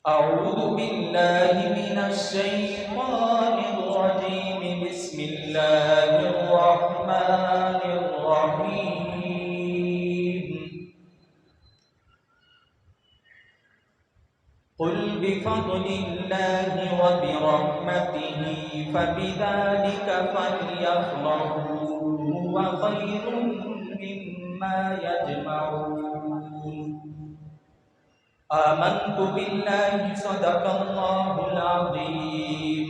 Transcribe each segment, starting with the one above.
أعوذ بالله من الشيطان الرجيم. بسم الله الرحمن الرحيم. قل بفضل الله وبرحمته فبذلك فليفرحوا هو خير مما يجمعون. آمنت بالله صدق الله العظيم.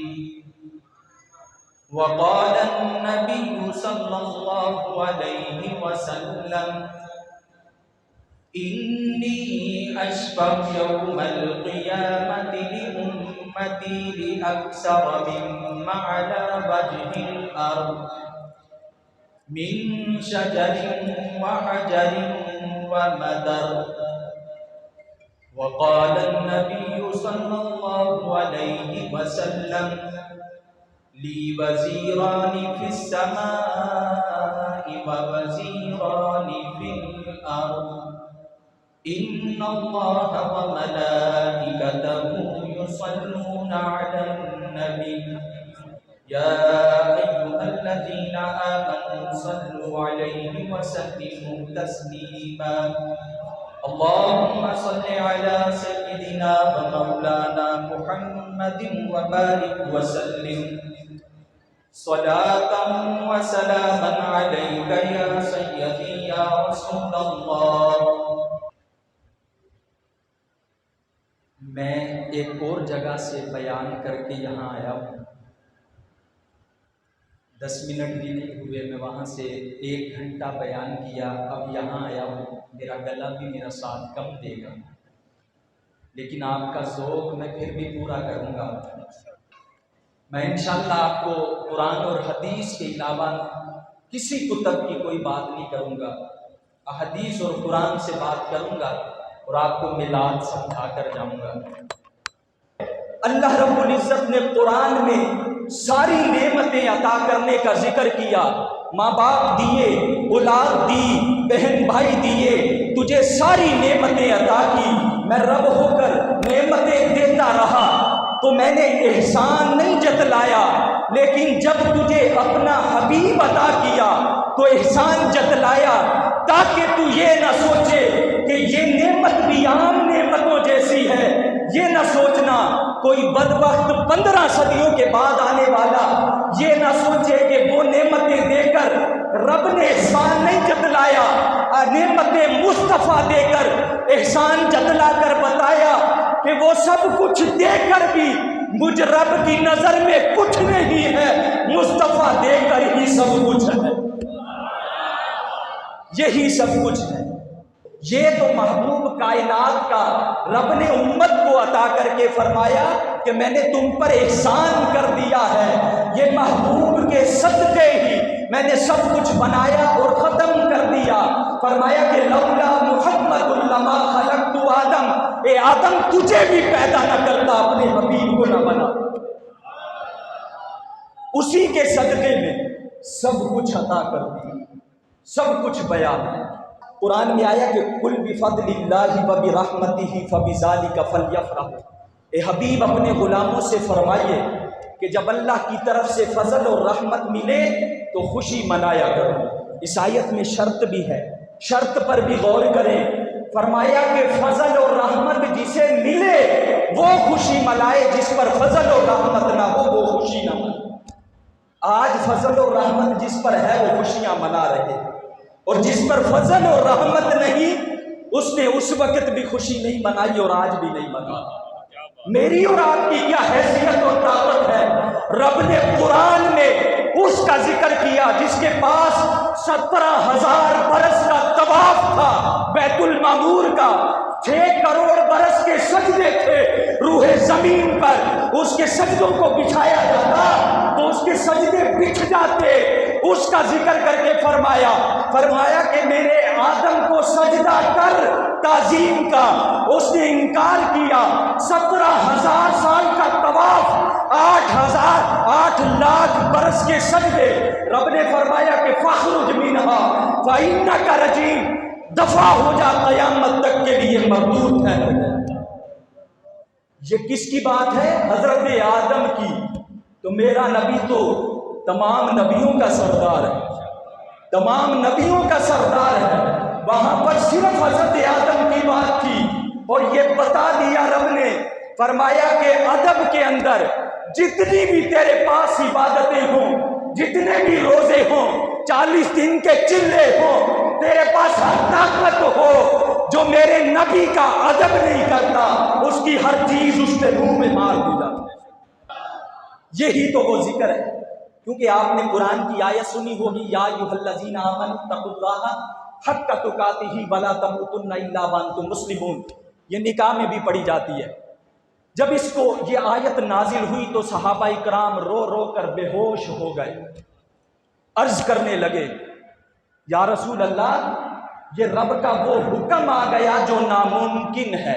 وقال النبي صلى الله عليه وسلم إني أشفع يوم القيامة لأمتي لأكثر مما على وجه الأرض من شجر وحجر ومدر. وقال النبي صلى الله عليه وسلم لي وزيران في السماء ووزيران في الأرض إن الله وملائكته يصلون على النبي يا أيها الذين آمنوا صلوا عليه وسلموا تسليما. اللهم صل على سيدنا ومولانا محمد وبارك وسلم صلاة وسلاما عليك يا سيدي يا رسول الله. میں ایک اور جگہ سے بیان کر کے یہاں آیا ہوں. 10 منٹ بھی نہیں ہوئے میں وہاں سے 1 گھنٹہ بیان کیا. اب یہاں آیا ہوں. میرا گلا بھی میرا ساتھ کم دے گا لیکن آپ کا ذوق میں پھر بھی پورا کروں گا. میں انشاءاللہ آپ کو قرآن اور حدیث کے علاوہ کسی کتب کی کوئی بات نہیں کروں گا. احادیث اور قرآن سے بات کروں گا اور آپ کو میلاد سمجھا کر جاؤں گا. اللہ رب العزت نے قرآن میں ساری نعمتیں عطا کرنے کا ذکر کیا. ماں باپ دیے، اولاد دی، بہن بھائی دیے، تجھے ساری نعمتیں عطا کی. میں رب ہو کر نعمتیں دیتا رہا تو میں نے احسان نہیں جتلایا، لیکن جب تجھے اپنا حبیب عطا کیا تو احسان جتلایا تاکہ تو یہ نہ سوچے کہ یہ نعمت بھی عام نعمتوں جیسی ہے. یہ نہ سوچنا کوئی بدبخت 15 صدیوں کے بعد آنے والا یہ نہ سوچے کہ وہ نعمتیں دے کر رب نے احسان نہیں جتلایا. نعمتیں مصطفیٰ دے کر احسان جتلا کر بتایا کہ وہ سب کچھ دے کر بھی مجھ رب کی نظر میں کچھ نہیں ہے، مصطفیٰ دے کر ہی سب کچھ ہے. یہی سب کچھ ہے. یہ تو محبوب کائنات کا رب نے امت کو عطا کر کے فرمایا کہ میں نے تم پر احسان کر دیا ہے. یہ محبوب کے صدقے ہی میں نے سب کچھ بنایا اور ختم کر دیا. فرمایا کہ لولا محمد لما خلقت آدم، اے آدم تجھے بھی پیدا نہ کرتا اپنے حبیب کو نہ بنا. اسی کے صدقے میں سب کچھ عطا کر دیا، سب کچھ بیان ہے. قرآن میں آیا کہ قل بفضل اللہ وبرحمتہ فبذلک فلیفرحوا. اے حبیب اپنے غلاموں سے فرمائیے کہ جب اللہ کی طرف سے فضل اور رحمت ملے تو خوشی منایا کرو. اس آیت میں شرط بھی ہے، شرط پر بھی غور کریں. فرمایا کہ فضل اور رحمت جسے ملے وہ خوشی منائے، جس پر فضل اور رحمت نہ ہو وہ خوشی نہ منائے. آج فضل اور رحمت جس پر ہے وہ خوشیاں منا رہے ہیں، اور جس پر فضل اور رحمت نہیں اس نے اس وقت بھی خوشی نہیں منائی اور آج بھی نہیں منائی. میری اور آپ کی کیا حیثیت اور طاقت ہے. رب نے قرآن میں اس کا ذکر کیا جس کے پاس 17,000 برس کا طواف تھا بیت المعمور کا، 6 کروڑ برس کے سجدے تھے روح زمین پر. اس کے سجدوں کو بچھایا جاتا تو اس کے سجدے بچھ جاتے. اس کا ذکر کر کے فرمایا کہ میرے آدم کو سجدہ کر تعظیم کا. اس نے انکار کیا. 17,000 سال کا طواف، 8 لاکھ برس کے سجدے. رب نے فرمایا کہ فاخرج منہا فإنک رجیم، کا رجیم، دفع ہو جا، قیامت تک کے لیے مردود ٹھہر گیا. یہ کس کی بات ہے؟ حضرت آدم کی۔ تو میرا نبی تو تمام نبیوں کا سردار ہے، تمام نبیوں کا سردار ہے، وہاں پر صرف حضرت آدم کی بات تھی، اور یہ بتا دیا رب نے، فرمایا کہ ادب کے اندر جتنی بھی تیرے پاس عبادتیں ہوں، جتنے بھی روزے ہوں، 40 دن کے چلے ہوں، تیرے پاس ہر طاقت ہو، جو میرے نبی کا ادب نہیں کرتا اس کی ہر چیز اس کے منہ میں مار دی جاتی۔ یہی تو وہ ذکر ہے، کیونکہ آپ نے قرآن کی آیت سنی ہوگی، یا ایھا الذین آمنوا اتقوا اللہ حق تقاتہ ولا تموتن الا وانتم مسلمون، یہ نکاح میں بھی پڑھی جاتی ہے۔ جب اس کو یہ آیت نازل ہوئی تو صحابہ کرام رو رو کر بے ہوش ہو گئے، عرض کرنے لگے، یا رسول اللہ، یہ رب کا وہ حکم آ گیا جو ناممکن ہے،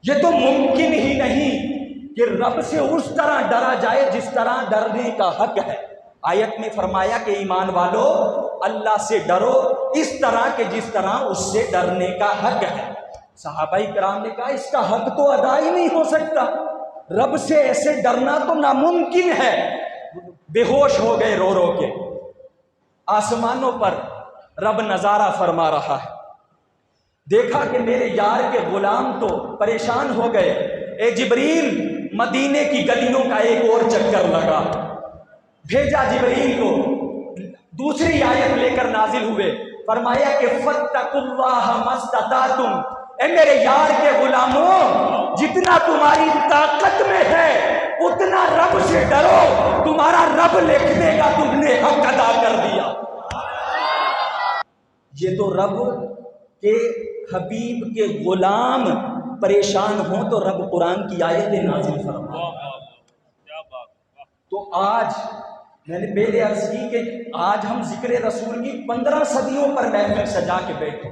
یہ تو ممکن ہی نہیں کہ رب سے اس طرح ڈرا جائے جس طرح ڈرنے کا حق ہے۔ آیت میں فرمایا کہ ایمان والو اللہ سے ڈرو اس طرح کہ جس طرح اس سے ڈرنے کا حق ہے۔ صحابہ کرام نے کہا اس کا حق تو ادا ہی نہیں ہو سکتا، رب سے ایسے ڈرنا تو ناممکن ہے۔ بے ہوش ہو گئے رو رو کے۔ آسمانوں پر رب نظارہ فرما رہا ہے، دیکھا کہ میرے یار کے غلام تو پریشان ہو گئے، اے جبریل مدینے کی گلیوں کا ایک اور چکر لگا۔ بھیجا جبریل کو، دوسری آیت لے کر نازل ہوئے، فرمایا کہ فاتقوا اللہ ما استطعتم، اے میرے یار کے غلاموں جتنا تمہاری طاقت میں ہے اتنا رب سے ڈرو، تمہارا رب لکھنے کا تم نے حق ادا کر دیا۔ یہ تو رب کے حبیب کے غلام پریشان ہوں تو رب قرآن کی آیتیں نازل فرما۔ تو آج میں نے پہلے عرض کی کہ آج ہم ذکر رسول کی 15 صدیوں پر محفل سجا کے بیٹھے،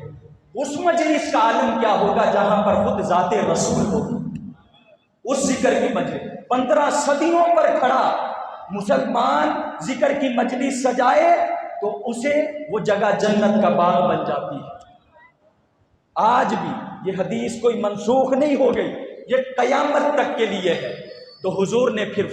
اس مجلس کا عالم کیا ہوگا جہاں پر خود ذات رسول ہوگی، اس ذکر کی مجلس 15 صدیوں پر کھڑا مسلمان ذکر کی مجلس سجائے تو اسے وہ جگہ جنت کا باغ بن جاتی ہے۔ آج بھی یہ حدیث کوئی منسوخ نہیں ہو گئی، یہ قیامت تک کے لیے ہے۔ تو حضور نے پھر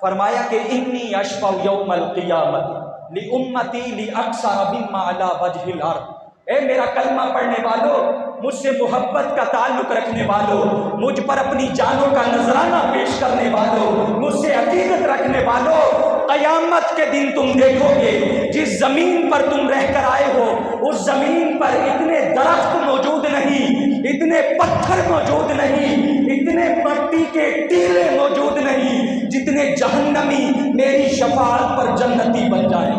فرمایا کہ انی اشفع یوم القیامت لامتی لاکثر مما علی وجہ الارض، اے میرا کلمہ پڑھنے والوں، مجھ سے محبت کا تعلق رکھنے والوں، مجھ پر اپنی جانوں کا نذرانہ پیش کرنے والوں، مجھ سے عقیدت رکھنے والوں، قیامت کے دن تم دیکھو گے جس زمین پر تم رہ کر آئے ہو اس زمین پر اتنے درخت موجود نہیں، اتنے پتھر موجود نہیں، اتنے مٹی کے ٹیلے موجود نہیں جتنے جہنمی میری شفاعت پر جنتی بن جائیں۔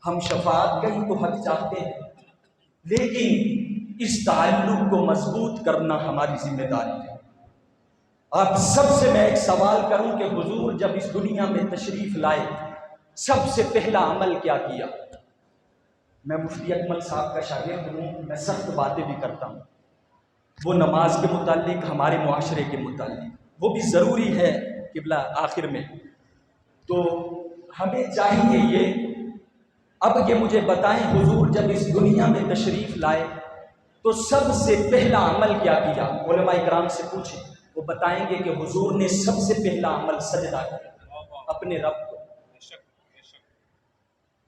ہم شفاعت کا ہی تو حق چاہتے ہیں، لیکن اس تعلق کو مضبوط کرنا ہماری ذمہ داری ہے۔ آپ سب سے میں ایک سوال کروں کہ حضور جب اس دنیا میں تشریف لائے سب سے پہلا عمل کیا کیا؟ میں مفتی اکمل صاحب کا شاگرد ہوں، میں سخت باتیں بھی کرتا ہوں، وہ نماز کے متعلق، ہمارے معاشرے کے متعلق، وہ بھی ضروری ہے قبلہ آخر میں۔ تو ہمیں چاہیے یہ، اب یہ مجھے بتائیں حضور جب اس دنیا میں تشریف لائے تو سب سے پہلا عمل کیا کیا؟ علماء کرام سے پوچھیں، وہ بتائیں گے کہ حضور نے سب سے پہلا عمل سجدہ کیا اپنے رب کو۔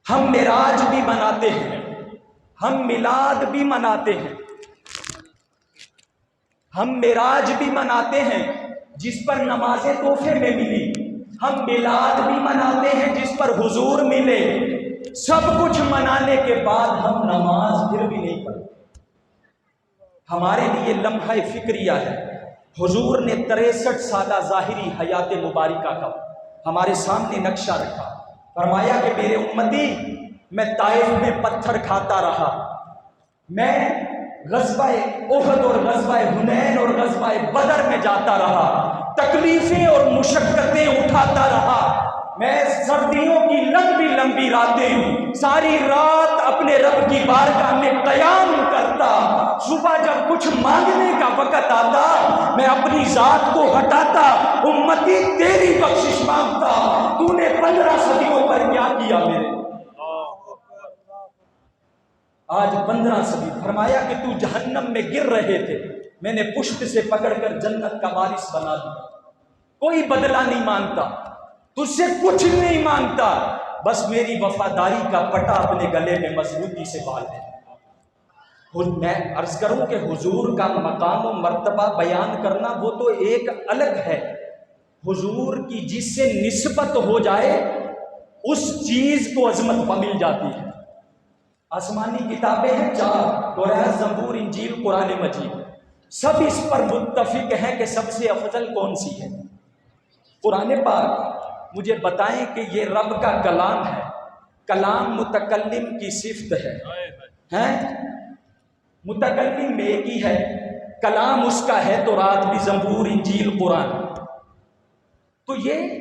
ہم معراج بھی مناتے ہیں، ہم میلاد بھی مناتے ہیں، ہم معراج بھی مناتے ہیں جس پر نماز تحفے میں ملی، ہم میلاد بھی مناتے ہیں جس پر حضور ملے، سب کچھ منانے کے بعد ہم نماز پھر بھی نہیں پڑھتے۔ ہمارے لیے لمحہ فکریہ ہے، حضور نے 63 سالہ ظاہری حیات مبارکہ کا ہمارے سامنے نقشہ رکھا، فرمایا کہ میرے امتی، میں طائف میں پتھر کھاتا رہا، میں غزوہ احد اور غزوہ حنین اور غزوہ بدر میں جاتا رہا، تکلیفیں اور مشقتیں اٹھاتا رہا، میں سردیوں کی لمبی لمبی راتیں ساری رات اپنے رب کی بارگاہ میں قیام کرتا، صبح جب کچھ مانگنے کا وقت آتا میں اپنی ذات کو ہٹاتا، امتی تیری بخشش مانگتا، تو نے 15 صدیوں پر کیا کیا میرے؟ آج 15 صدی، فرمایا کہ تو جہنم میں گر رہے تھے، میں نے پشت سے پکڑ کر جنت کا وارث بنا دیا، کوئی بدلہ نہیں مانگتا، تجھ سے کچھ نہیں مانگتا، بس میری وفاداری کا پٹا اپنے گلے میں مضبوطی سے باندھ دے۔ میں عرض کروں کہ حضور کا مقام و مرتبہ بیان کرنا وہ تو ایک الگ ہے، حضور کی جس سے نسبت ہو جائے اس چیز کو عظمت مل جاتی ہے۔ آسمانی کتابیں ہیں 4، توراۃ، زبور، انجیل، قرآن مجید، سب اس پر متفق ہیں کہ سب سے افضل کون سی ہے؟ قرآن پاک مجھے بتائیں کہ یہ رب کا کلام ہے، کلام متکلم کی صفت ہے، متکلم ایک ہی ہے، کلام اس کا ہے، توراۃ بھی، زبور، انجیل، قرآن، تو یہ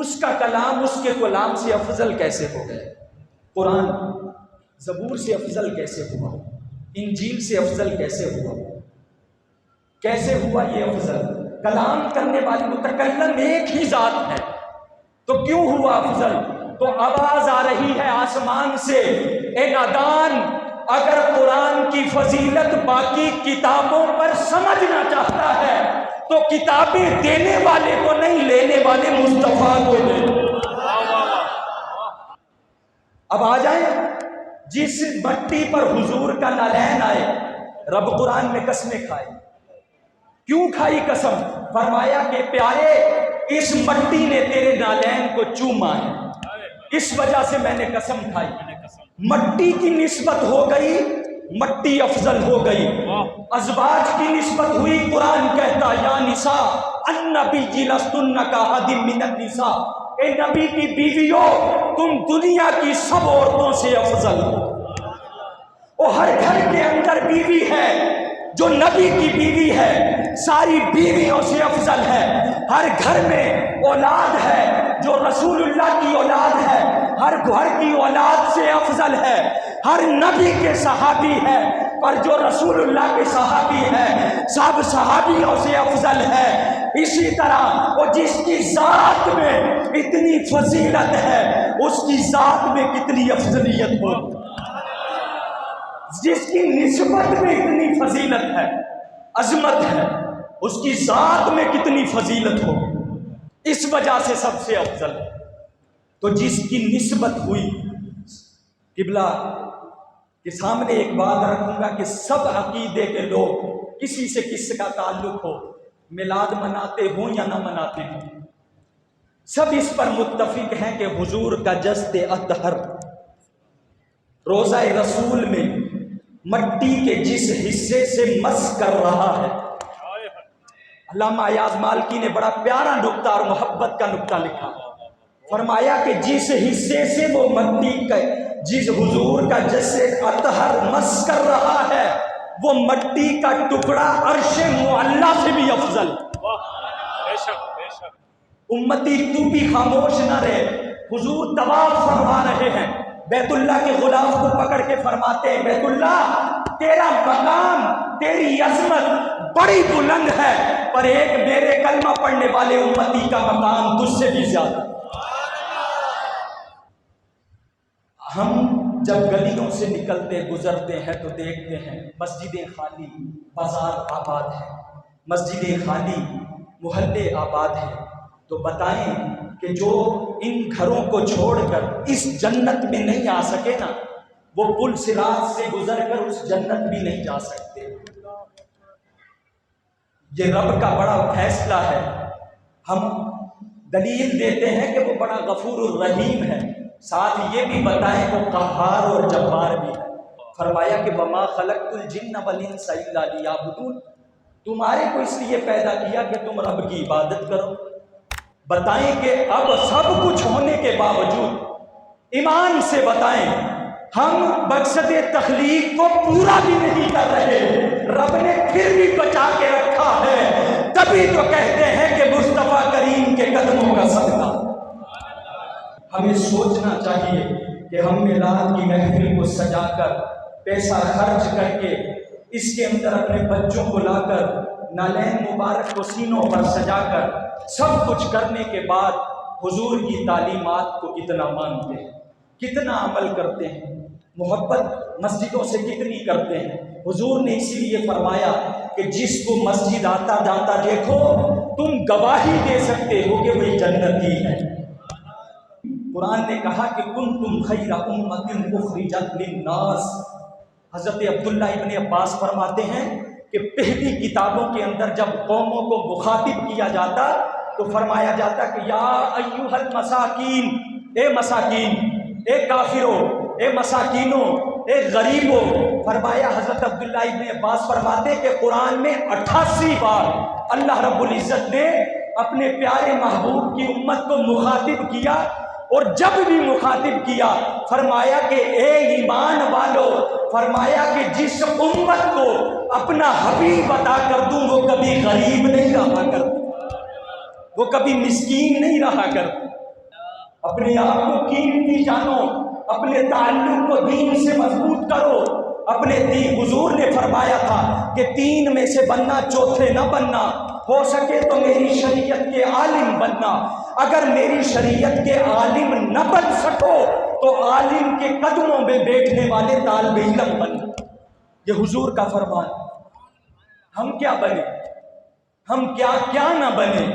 اس کا کلام اس کے کلام سے افضل کیسے ہو گئے؟ قرآن زبور سے افضل کیسے ہوا؟ انجیل سے افضل کیسے ہوا؟ کیسے ہوا یہ افضل؟ کلام کرنے والی متکلم ایک ہی ذات ہے، تو کیوں ہوا افضل؟ تو آواز آ رہی ہے آسمان سے، اے نادان، اگر قرآن کی فضیلت باقی کتابوں پر سمجھنا چاہتا ہے تو کتابیں دینے والے کو نہیں، لینے والے مصطفیٰ کو دے۔ اب آ جائیں، جس مٹی پر حضور کا نالین آئے، رب قرآن میں قسمیں کھائے، کیوں کھائی قسم؟ فرمایا کہ پیارے، اس مٹی نے تیرے نالین کو چوما ہے، اس وجہ سے میں نے قسم کھائی۔ مٹی کی نسبت ہو گئی، مٹی افضل ہو گئی، ازواج کی نسبت ہوئی، قرآن کہتا یا نساء النبی لستن کاحد من النساء، اے نبی کی بیویوں تم دنیا کی سب عورتوں سے افضل ہو۔ وہ ہر گھر کے اندر بیوی ہے جو نبی کی بیوی ہے، ساری بیویوں سے افضل ہے۔ ہر گھر میں اولاد ہے جو رسول اللہ کی اولاد ہے، ہر گھر کی اولاد سے افضل ہے۔ ہر نبی کے صحابی ہے، پر جو رسول اللہ کے صحابی ہے سب صحابیوں سے افضل ہے۔ اسی طرح وہ جس کی ذات میں اتنی فضیلت ہے اس کی ذات میں کتنی افضلیت ہو، جس کی نسبت میں اتنی فضیلت ہے، عظمت ہے، اس کی ذات میں کتنی فضیلت ہو، اس وجہ سے سب سے افضل ہے۔ تو جس کی نسبت ہوئی، قبلہ کے سامنے ایک بات رکھوں گا کہ سب عقیدے کے لوگ کسی سے کس کا تعلق ہو، میلاد مناتے ہوں یا نہ مناتے ہوں، سب اس پر متفق ہیں کہ حضور کا جسد اطہر روضہ رسول میں مٹی کے جس حصے سے مس کر رہا ہے، علامہ ایاز مالکی نے بڑا پیارا نکتہ اور محبت کا نکتہ لکھا، فرمایا کہ جس حصے سے وہ مٹی کا، جس حضور کا جسد اطہر مس کر رہا ہے، وہ مٹی کا ٹکڑا عرش معلیٰ سے بھی افضل۔ امتی تو بھی خاموش نہ رہے، حضور طواف فرما رہے ہیں، بیت اللہ کے غلاف کو پکڑ کے فرماتے ہیں بیت اللہ تیرا مقام، تیری عظمت بڑی بلند ہے، پر ایک میرے کلمہ پڑھنے والے امتی کا مقام تجھ سے بھی زیادہ۔ ہم جب گلیوں سے نکلتے گزرتے ہیں تو دیکھتے ہیں مسجدیں خالی، بازار آباد ہیں، مسجدیں خالی، محلے آباد ہیں، تو بتائیں کہ جو ان گھروں کو چھوڑ کر اس جنت میں نہیں آ سکے نا، وہ پل صراط سے گزر کر اس جنت بھی نہیں جا سکتے۔ یہ رب کا بڑا فیصلہ ہے۔ ہم دلیل دیتے ہیں کہ وہ بڑا غفور الرحیم ہے، ساتھ یہ بھی بتائیں وہ قہار اور جبار بھی ہے۔ فرمایا کہ وما خلقت الجن والانس الا لیعبدون، تمہارے کو اس لیے پیدا کیا کہ تم رب کی عبادت کرو۔ بتائیں کہ اب سب کچھ ہونے کے باوجود ایمان سے بتائیں ہم مقصد تخلیق کو پورا بھی نہیں کر رہے، رب نے پھر بھی بچا کے رکھا ہے، تبھی تو کہتے ہیں کہ مصطفیٰ کریم کے قدموں کا صدقہ۔ ہمیں سوچنا چاہیے کہ ہم میلاد کی محفل کو سجا کر، پیسہ خرچ کر کے، اس کے اندر اپنے بچوں کو لا کر، نالین مبارک کو سینوں پر سجا کر، سب کچھ کرنے کے بعد حضور کی تعلیمات کو کتنا مانتے ہیں، کتنا عمل کرتے ہیں۔ محبت مسجدوں سے کتنی کرتے ہیں؟ حضور نے اسی لیے فرمایا کہ جس کو مسجد آتا جاتا دیکھو تم گواہی دے سکتے ہو کہ وہ جنتی ہے۔ قرآن نے کہا کہ کنتم خیر امۃ اخرجت للناس۔ حضرت عبداللہ ابن عباس فرماتے ہیں کہ پہلی کتابوں کے اندر جب قوموں کو مخاطب کیا جاتا تو فرمایا جاتا کہ یا ایھا المساکین، اے مساکین، اے کافروں، اے مساکینوں، اے غریبوں۔ فرمایا حضرت عبداللہ ابن عباس فرماتے کہ قرآن میں 88 بار اللہ رب العزت نے اپنے پیارے محبوب کی امت کو مخاطب کیا، اور جب بھی مخاطب کیا فرمایا کہ اے ایمان والو، فرمایا کہ جس امت کو اپنا حبیب عطا کر دوں وہ کبھی غریب نہیں رہا کرتی، وہ کبھی مسکین نہیں رہا کرتی۔ اپنے آپ کو قیمتی جانو، اپنے تعلق کو دین سے مضبوط کرو۔ اپنے دین، حضور نے فرمایا تھا کہ 3 میں سے بننا، چوتھے نہ بننا، ہو سکے تو میری شریعت کے عالم بننا، اگر میری شریعت کے عالم نہ بن سکو تو عالم کے قدموں میں بیٹھنے والے طالب علم بننا۔ یہ حضور کا فرمان۔ ہم کیا بنے، ہم کیا کیا نہ بنے،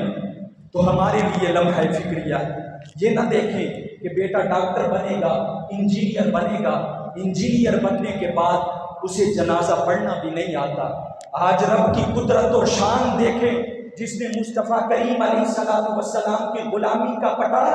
تو ہمارے لیے لمحہ فکریہ ہے۔ یہ نہ دیکھیں کہ بیٹا ڈاکٹر بنے گا، انجینئر بنے گا، انجینئر بننے کے بعد اسے جنازہ پڑھنا بھی نہیں آتا۔ آج رب کی قدرت اور شان دیکھیں، جس نے مصطفیٰ کریم علیہ السلام کی غلامی کا پٹا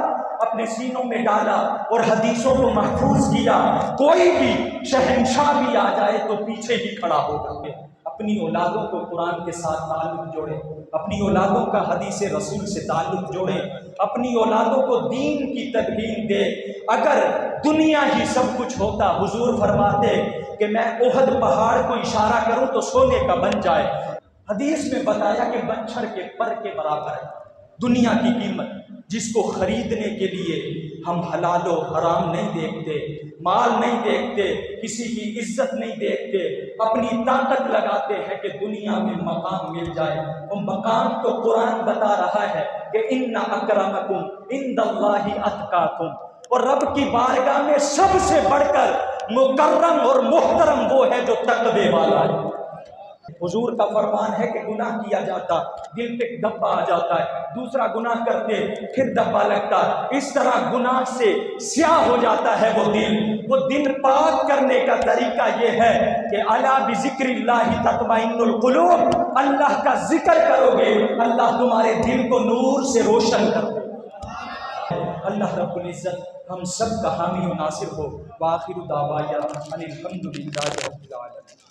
اپنے سینوں میں ڈالا اور حدیثوں کو محفوظ کیا۔ کوئی بھی شہنشاہ بھی آ جائے تو پیچھے ہی کھڑا ہوگا۔ اپنی اولادوں کو قرآن کے ساتھ تعلق جوڑیں، اپنی اولادوں کا حدیث رسول سے تعلق جوڑیں، اپنی اولادوں کو دین کی تلقین دے۔ اگر دنیا ہی سب کچھ ہوتا، حضور فرماتے کہ میں احد پہاڑ کو اشارہ کروں تو سونے کا بن جائے۔ حدیث میں بتایا کہ بچھڑ کے پر کے برابر ہے دنیا کی قیمت، جس کو خریدنے کے لیے ہم حلال و حرام نہیں دیکھتے، مال نہیں دیکھتے، کسی کی عزت نہیں دیکھتے، اپنی طاقت لگاتے ہیں کہ دنیا میں مقام مل جائے۔ وہ مقام تو قرآن بتا رہا ہے کہ ان اکرمکم عند اللہ اتقاکم، اور رب کی بارگاہ میں سب سے بڑھ کر مکرم اور محترم وہ ہے جو تقوی والا ہے۔ حضور کا فرمان ہے کہ گناہ کیا جاتا، دل پہ دبا آ جاتا ہے، دوسرا گناہ کرتے پھر دبا لگتا، اس طرح گناہ سے سیاہ ہو جاتا ہے وہ دل۔ وہ دل پاک کرنے کا طریقہ یہ ہے کہ الا بذکر اللہ تطمئن القلوب، اللہ کا ذکر کرو گے اللہ تمہارے دل کو نور سے روشن کر دے۔ اللہ رب العزت ہم سب کا حامی و ناصر ہو۔ وآخر دعوانا ان الحمد للہ رب العالمین۔